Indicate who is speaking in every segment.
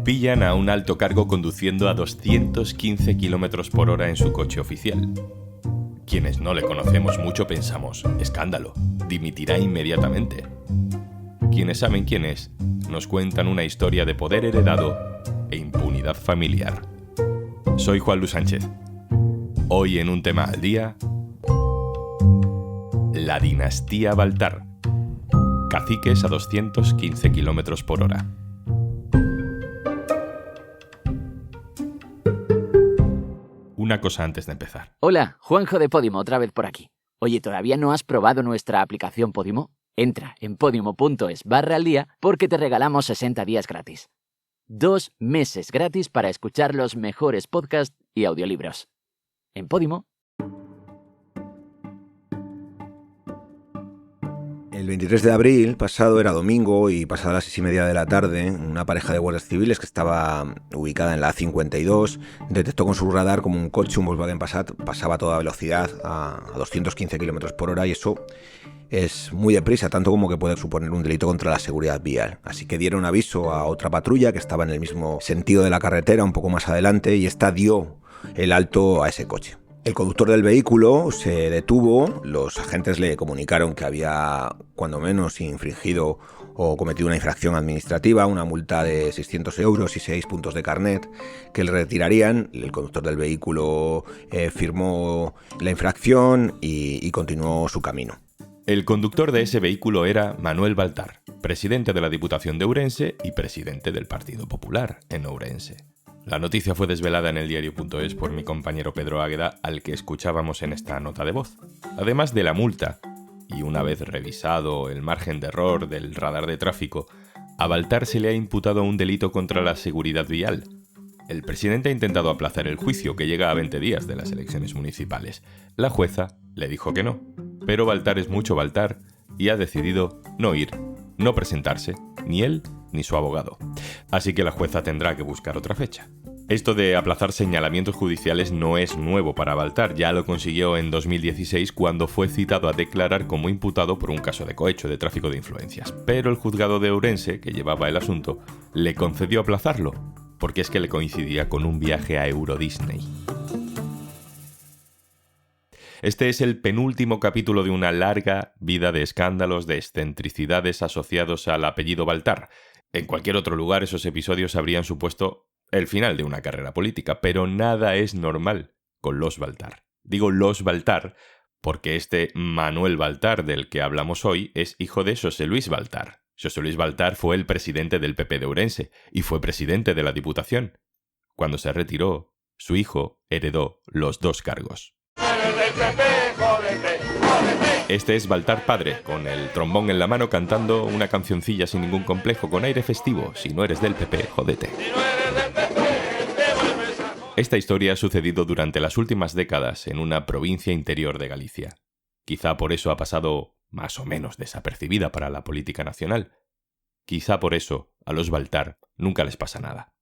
Speaker 1: Pillan a un alto cargo conduciendo a 215 km por hora en su coche oficial. Quienes no le conocemos mucho pensamos, escándalo, dimitirá inmediatamente. Quienes saben quién es, nos cuentan una historia de poder heredado e impunidad familiar. Soy Juan Luis Sánchez. Hoy en Un Tema al Día, la dinastía Baltar. Caciques a 215 km por hora. Una cosa antes de empezar.
Speaker 2: Hola, Juanjo de Podimo, otra vez por aquí. Oye, ¿todavía no has probado nuestra aplicación Podimo? Entra en podimo.es/aldía porque te regalamos 60 días gratis. 2 meses gratis para escuchar los mejores podcasts y audiolibros. En Podimo.
Speaker 3: El 23 de abril pasado era domingo y pasada las 6:30 de la tarde, una pareja de guardias civiles que estaba ubicada en la A52 detectó con su radar como un coche, un Volkswagen Passat, pasaba a toda velocidad a 215 km por hora y eso es muy deprisa, tanto como que puede suponer un delito contra la seguridad vial. Así que dieron aviso a otra patrulla que estaba en el mismo sentido de la carretera, un poco más adelante, y esta dio el alto a ese coche. El conductor del vehículo se detuvo, los agentes le comunicaron que había cuando menos infringido o cometido una infracción administrativa, una multa de 600 euros y 6 puntos de carnet que le retirarían. El conductor del vehículo firmó la infracción y continuó su camino.
Speaker 1: El conductor de ese vehículo era Manuel Baltar, presidente de la Diputación de Ourense y presidente del Partido Popular en Ourense. La noticia fue desvelada en el diario.es por mi compañero Pedro Águeda, al que escuchábamos en esta nota de voz. Además de la multa, y una vez revisado el margen de error del radar de tráfico, a Baltar se le ha imputado un delito contra la seguridad vial. El presidente ha intentado aplazar el juicio, que llega a 20 días de las elecciones municipales. La jueza le dijo que no, pero Baltar es mucho Baltar y ha decidido no ir, no presentarse, ni él ni su abogado. Así que la jueza tendrá que buscar otra fecha. Esto de aplazar señalamientos judiciales no es nuevo para Baltar, ya lo consiguió en 2016 cuando fue citado a declarar como imputado por un caso de cohecho de tráfico de influencias. Pero el juzgado de Ourense, que llevaba el asunto, le concedió aplazarlo, porque es que le coincidía con un viaje a Euro Disney. Este es el penúltimo capítulo de una larga vida de escándalos, de excentricidades asociados al apellido Baltar. En cualquier otro lugar esos episodios habrían supuesto el final de una carrera política, pero nada es normal con los Baltar. Digo los Baltar porque este Manuel Baltar del que hablamos hoy es hijo de Xosé Luis Baltar. Xosé Luis Baltar fue el presidente del PP de Ourense y fue presidente de la Diputación. Cuando se retiró, su hijo heredó los dos cargos. Este es Baltar padre, con el trombón en la mano cantando una cancioncilla sin ningún complejo, con aire festivo. Si no eres del PP, jódete. Esta historia ha sucedido durante las últimas décadas en una provincia interior de Galicia. Quizá por eso ha pasado más o menos desapercibida para la política nacional. Quizá por eso a los Baltar nunca les pasa nada.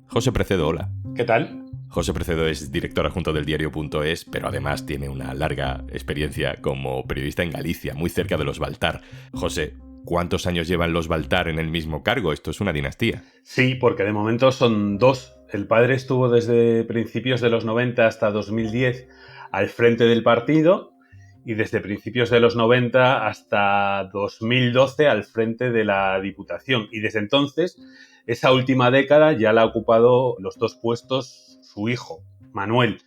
Speaker 1: José Precedo, hola.
Speaker 4: ¿Qué tal?
Speaker 1: José Precedo es director adjunto del diario.es, pero además tiene una larga experiencia como periodista en Galicia, muy cerca de los Baltar. José, ¿cuántos años llevan los Baltar en el mismo cargo? Esto es una dinastía.
Speaker 4: Sí, porque de momento son dos. El padre estuvo desde principios de los 90 hasta 2010 al frente del partido y desde principios de los 90 hasta 2012 al frente de la Diputación. Y desde entonces, esa última década ya la ha ocupado los dos puestos su hijo, Manuel.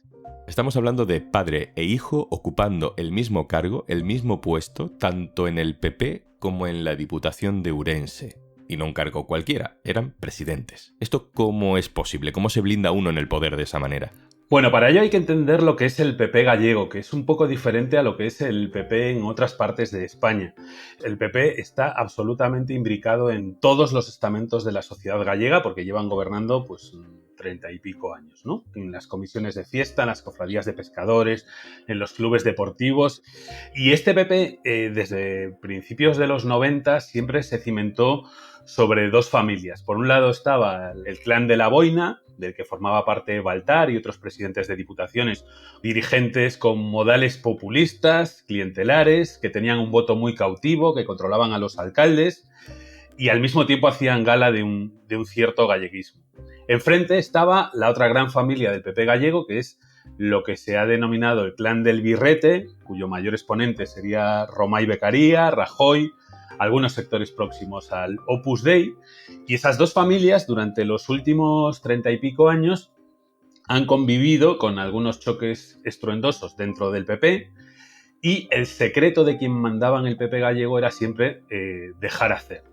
Speaker 1: Estamos hablando de padre e hijo ocupando el mismo cargo, el mismo puesto, tanto en el PP como en la Diputación de Ourense. Y no un cargo cualquiera, eran presidentes. ¿Esto cómo es posible? ¿Cómo se blinda uno en el poder de esa manera?
Speaker 4: Bueno, para ello hay que entender lo que es el PP gallego, que es un poco diferente a lo que es el PP en otras partes de España. El PP está absolutamente imbricado en todos los estamentos de la sociedad gallega porque llevan gobernando pues 30 y pico años, ¿no? En las comisiones de fiesta, en las cofradías de pescadores, en los clubes deportivos. Y este PP, desde principios de los 90, siempre se cimentó sobre dos familias. Por un lado estaba el clan de la Boina, del que formaba parte Baltar y otros presidentes de diputaciones, dirigentes con modales populistas, clientelares, que tenían un voto muy cautivo, que controlaban a los alcaldes. y al mismo tiempo hacían gala de un cierto galleguismo. Enfrente estaba la otra gran familia del PP gallego, que es lo que se ha denominado el clan del Birrete, cuyo mayor exponente sería Romay Beccaria, Rajoy, algunos sectores próximos al Opus Dei, y esas dos familias durante los últimos 30 y pico años han convivido con algunos choques estruendosos dentro del PP, y el secreto de quien mandaba en el PP gallego era siempre dejar hacer.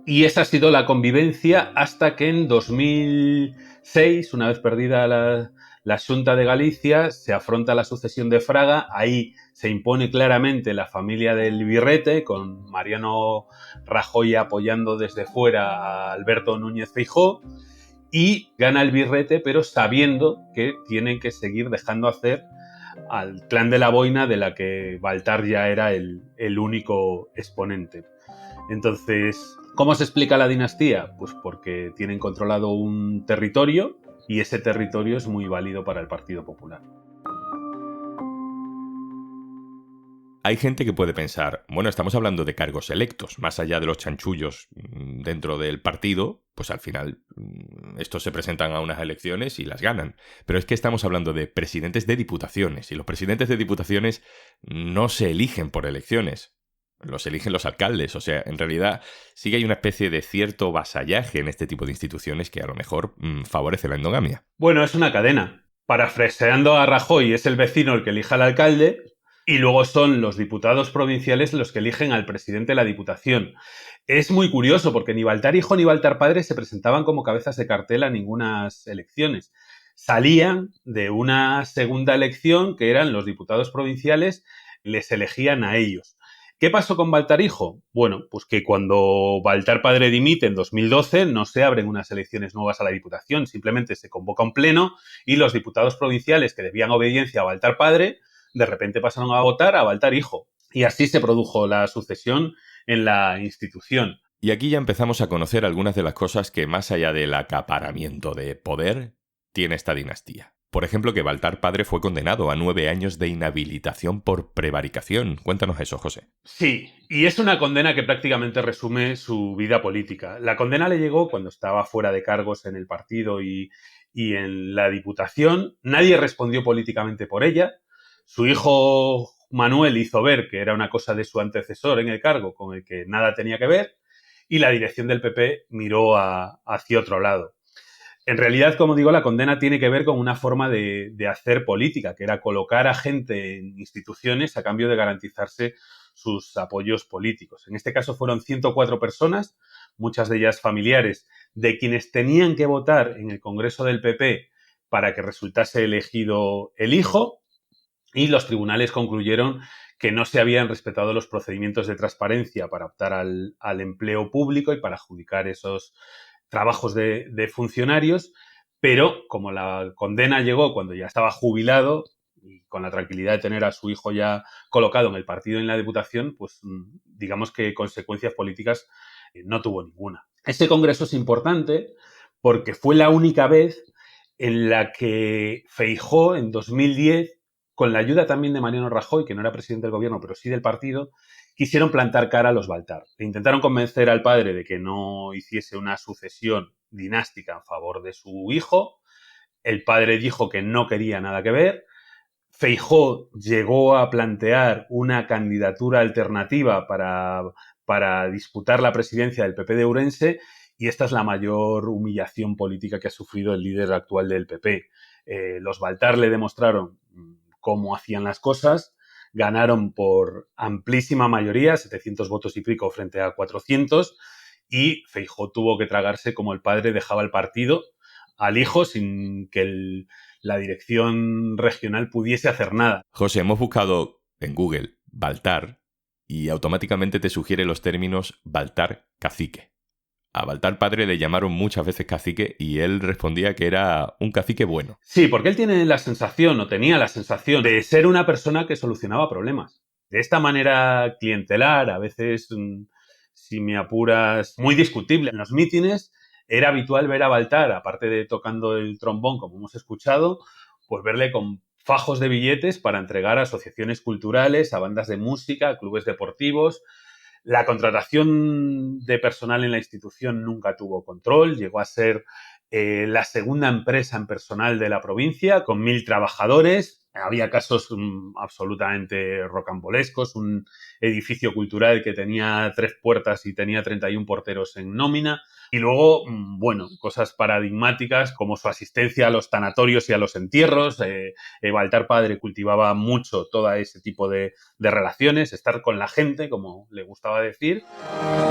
Speaker 4: Y esa ha sido la convivencia hasta que en 2006, una vez perdida la Xunta de Galicia, se afronta la sucesión de Fraga. Ahí se impone claramente la familia del Birrete, con Mariano Rajoy apoyando desde fuera a Alberto Núñez Feijóo, y gana el Birrete, pero sabiendo que tienen que seguir dejando hacer al clan de la Boina, de la que Baltar ya era el único exponente. Entonces, ¿cómo se explica la dinastía? Pues porque tienen controlado un territorio y ese territorio es muy válido para el Partido Popular.
Speaker 1: Hay gente que puede pensar, bueno, estamos hablando de cargos electos, más allá de los chanchullos dentro del partido, pues al final estos se presentan a unas elecciones y las ganan. Pero es que estamos hablando de presidentes de diputaciones, y los presidentes de diputaciones no se eligen por elecciones. Los eligen los alcaldes, o sea, en realidad sí que hay una especie de cierto vasallaje en este tipo de instituciones que a lo mejor favorece la endogamia.
Speaker 4: Bueno, es una cadena. Parafraseando a Rajoy, es el vecino el que elija al alcalde y luego son los diputados provinciales los que eligen al presidente de la Diputación. Es muy curioso porque ni Baltar hijo ni Baltar padre se presentaban como cabezas de cartel a ninguna elecciones. Salían de una segunda elección que eran los diputados provinciales, les elegían a ellos. ¿Qué pasó con Baltar hijo? Bueno, pues que cuando Baltar padre dimite en 2012 no se abren unas elecciones nuevas a la Diputación, simplemente se convoca un pleno y los diputados provinciales que debían obediencia a Baltar padre de repente pasaron a votar a Baltar hijo. Y así se produjo la sucesión en la institución.
Speaker 1: Y aquí ya empezamos a conocer algunas de las cosas que, más allá del acaparamiento de poder, tiene esta dinastía. Por ejemplo, que Baltar padre fue condenado a 9 años de inhabilitación por prevaricación. Cuéntanos eso, José.
Speaker 4: Sí, y es una condena que prácticamente resume su vida política. La condena le llegó cuando estaba fuera de cargos en el partido y en la Diputación. Nadie respondió políticamente por ella. Su hijo Manuel hizo ver que era una cosa de su antecesor en el cargo con el que nada tenía que ver, y la dirección del PP miró hacia otro lado. En realidad, como digo, la condena tiene que ver con una forma de hacer política, que era colocar a gente en instituciones a cambio de garantizarse sus apoyos políticos. En este caso fueron 104 personas, muchas de ellas familiares, de quienes tenían que votar en el Congreso del PP para que resultase elegido el hijo, y los tribunales concluyeron que no se habían respetado los procedimientos de transparencia para optar al empleo público y para adjudicar esos trabajos de funcionarios, pero como la condena llegó cuando ya estaba jubilado y con la tranquilidad de tener a su hijo ya colocado en el partido y en la Diputación, pues digamos que consecuencias políticas no tuvo ninguna. Este congreso es importante porque fue la única vez en la que Feijóo, en 2010, con la ayuda también de Mariano Rajoy, que no era presidente del gobierno, pero sí del partido, quisieron plantar cara a los Baltar. Le intentaron convencer al padre de que no hiciese una sucesión dinástica en favor de su hijo. El padre dijo que no quería nada que ver. Feijóo llegó a plantear una candidatura alternativa para disputar la presidencia del PP de Ourense, y esta es la mayor humillación política que ha sufrido el líder actual del PP. Los Baltar le demostraron cómo hacían las cosas, ganaron por amplísima mayoría, 700 votos y pico frente a 400, y Feijóo tuvo que tragarse como el padre dejaba el partido al hijo sin que la dirección regional pudiese hacer nada.
Speaker 1: José, hemos buscado en Google Baltar y automáticamente te sugiere los términos Baltar cacique. A Baltar padre le llamaron muchas veces cacique y él respondía que era un cacique bueno.
Speaker 4: Sí, porque él tiene la sensación, o tenía la sensación, de ser una persona que solucionaba problemas. De esta manera clientelar, a veces, si me apuras, muy discutible. En los mítines era habitual ver a Baltar, aparte de tocando el trombón, como hemos escuchado, pues verle con fajos de billetes para entregar a asociaciones culturales, a bandas de música, a clubes deportivos. La contratación de personal en la institución nunca tuvo control, llegó a ser la segunda empresa en personal de la provincia, con 1.000 trabajadores. Había casos absolutamente rocambolescos, un edificio cultural que tenía 3 puertas y tenía 31 porteros en nómina. Y luego, bueno, cosas paradigmáticas como su asistencia a los tanatorios y a los entierros. Baltar padre cultivaba mucho todo ese tipo de relaciones, estar con la gente, como le gustaba decir.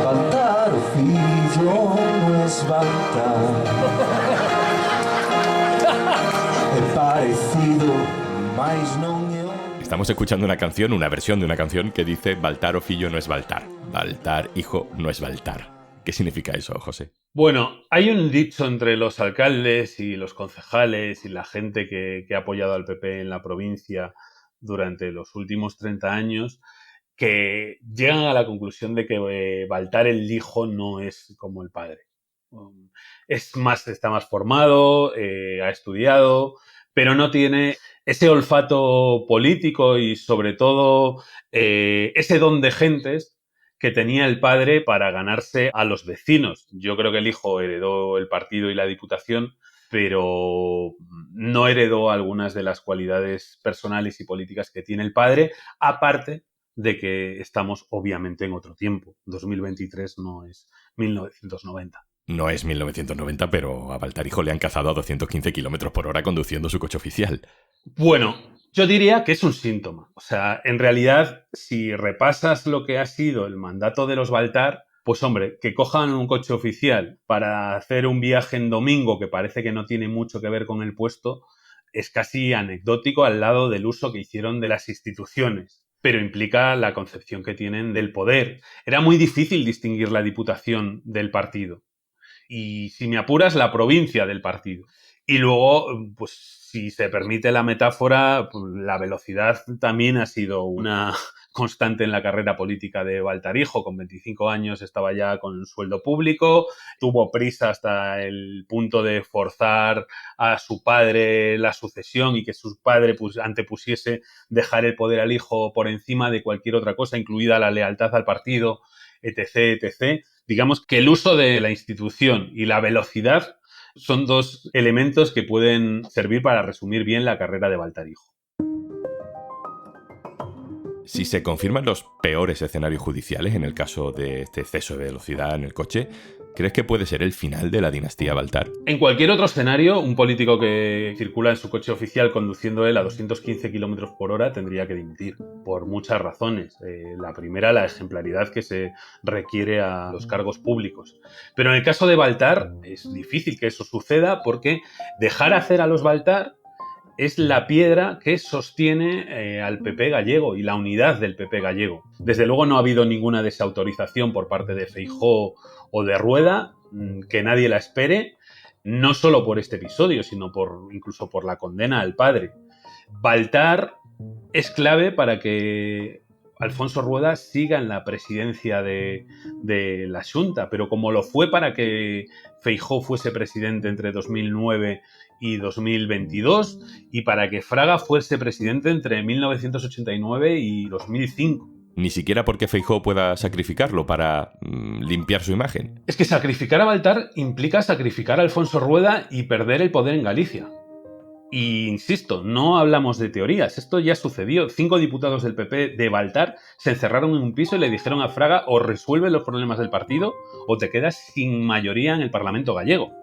Speaker 5: Baltar o fillo no es Baltar. É parecido, mais non é.
Speaker 1: Estamos escuchando una versión de una canción que dice Baltar o fillo no es Baltar. Baltar hijo no es Baltar. ¿Qué significa eso, José?
Speaker 4: Bueno, hay un dicho entre los alcaldes y los concejales y la gente que ha apoyado al PP en la provincia durante los últimos 30 años que llegan a la conclusión de que Baltar el hijo no es como el padre. Está más formado, ha estudiado, pero no tiene ese olfato político y sobre todo ese don de gentes que tenía el padre para ganarse a los vecinos. Yo creo que el hijo heredó el partido y la diputación, pero no heredó algunas de las cualidades personales y políticas que tiene el padre, aparte de que estamos obviamente en otro tiempo. 2023 no es 1990.
Speaker 1: No es 1990, pero a Baltar hijo le han cazado a 215 km por hora conduciendo su coche oficial.
Speaker 4: Bueno, yo diría que es un síntoma. O sea, en realidad, si repasas lo que ha sido el mandato de los Baltar, pues hombre, que cojan un coche oficial para hacer un viaje en domingo que parece que no tiene mucho que ver con el puesto, es casi anecdótico al lado del uso que hicieron de las instituciones, pero implica la concepción que tienen del poder. Era muy difícil distinguir la diputación del partido. Y si me apuras, la provincia del partido. Y luego, pues si se permite la metáfora, pues, la velocidad también ha sido una constante en la carrera política de Baltar hijo. Con 25 años estaba ya con sueldo público, tuvo prisa hasta el punto de forzar a su padre la sucesión y que su padre antepusiese dejar el poder al hijo por encima de cualquier otra cosa, incluida la lealtad al partido, etc., etc. Digamos que el uso de la institución y la velocidad son dos elementos que pueden servir para resumir bien la carrera de Baltar hijo.
Speaker 1: Si se confirman los peores escenarios judiciales en el caso de este exceso de velocidad en el coche, ¿crees que puede ser el final de la dinastía Baltar?
Speaker 4: En cualquier otro escenario, un político que circula en su coche oficial conduciendo él a 215 km por hora tendría que dimitir, por muchas razones. La primera, la ejemplaridad que se requiere a los cargos públicos. Pero en el caso de Baltar es difícil que eso suceda porque dejar hacer a los Baltar es la piedra que sostiene al PP gallego y la unidad del PP gallego. Desde luego no ha habido ninguna desautorización por parte de Feijóo o de Rueda, que nadie la espere, no solo por este episodio, sino incluso por la condena al padre. Baltar es clave para que Alfonso Rueda siga en la presidencia de la Xunta, pero como lo fue para que Feijóo fuese presidente entre 2009 y 2022 y para que Fraga fuese presidente entre 1989 y 2005.
Speaker 1: Ni siquiera porque Feijóo pueda sacrificarlo para limpiar su imagen.
Speaker 4: Es que sacrificar a Baltar implica sacrificar a Alfonso Rueda y perder el poder en Galicia. Y insisto, no hablamos de teorías, esto ya sucedió. 5 diputados del PP de Baltar se encerraron en un piso y le dijeron a Fraga: o resuelve los problemas del partido o te quedas sin mayoría en el Parlamento gallego.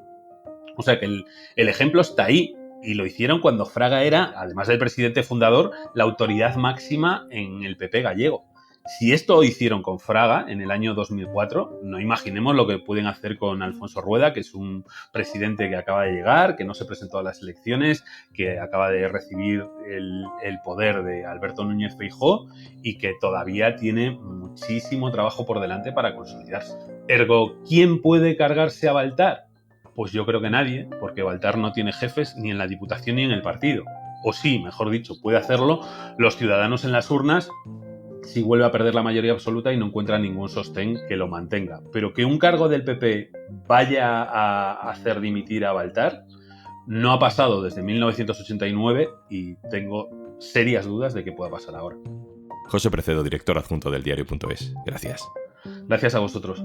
Speaker 4: O sea que el ejemplo está ahí, y lo hicieron cuando Fraga era, además del presidente fundador, la autoridad máxima en el PP gallego. Si esto lo hicieron con Fraga en el año 2004, no imaginemos lo que pueden hacer con Alfonso Rueda, que es un presidente que acaba de llegar, que no se presentó a las elecciones, que acaba de recibir el poder de Alberto Núñez Feijóo y que todavía tiene muchísimo trabajo por delante para consolidarse. Ergo, ¿quién puede cargarse a Baltar? Pues yo creo que nadie, porque Baltar no tiene jefes ni en la Diputación ni en el partido. O sí, mejor dicho, puede hacerlo los ciudadanos en las urnas si vuelve a perder la mayoría absoluta y no encuentra ningún sostén que lo mantenga. Pero que un cargo del PP vaya a hacer dimitir a Baltar no ha pasado desde 1989 y tengo serias dudas de que pueda pasar ahora.
Speaker 1: José Precedo, director adjunto del diario.es. Gracias.
Speaker 4: Gracias a vosotros.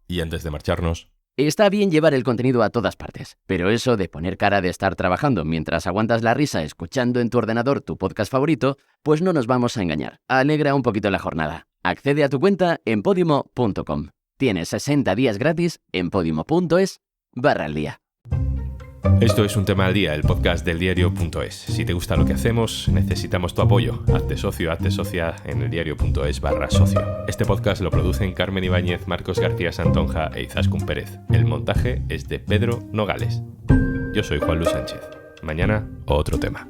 Speaker 1: Y antes de marcharnos...
Speaker 2: Está bien llevar el contenido a todas partes, pero eso de poner cara de estar trabajando mientras aguantas la risa escuchando en tu ordenador tu podcast favorito, pues no nos vamos a engañar. Alegra un poquito la jornada. Accede a tu cuenta en podimo.com. Tienes 60 días gratis en podimo.es/aldía.
Speaker 1: Esto es Un Tema al Día, el podcast del diario.es. Si te gusta lo que hacemos, necesitamos tu apoyo. Hazte socio, hazte socia en eldiario.es/socio. Este podcast lo producen Carmen Ibáñez, Marcos García Santonja e Izaskun Pérez. El montaje es de Pedro Nogales. Yo soy Juan Luis Sánchez. Mañana, otro tema.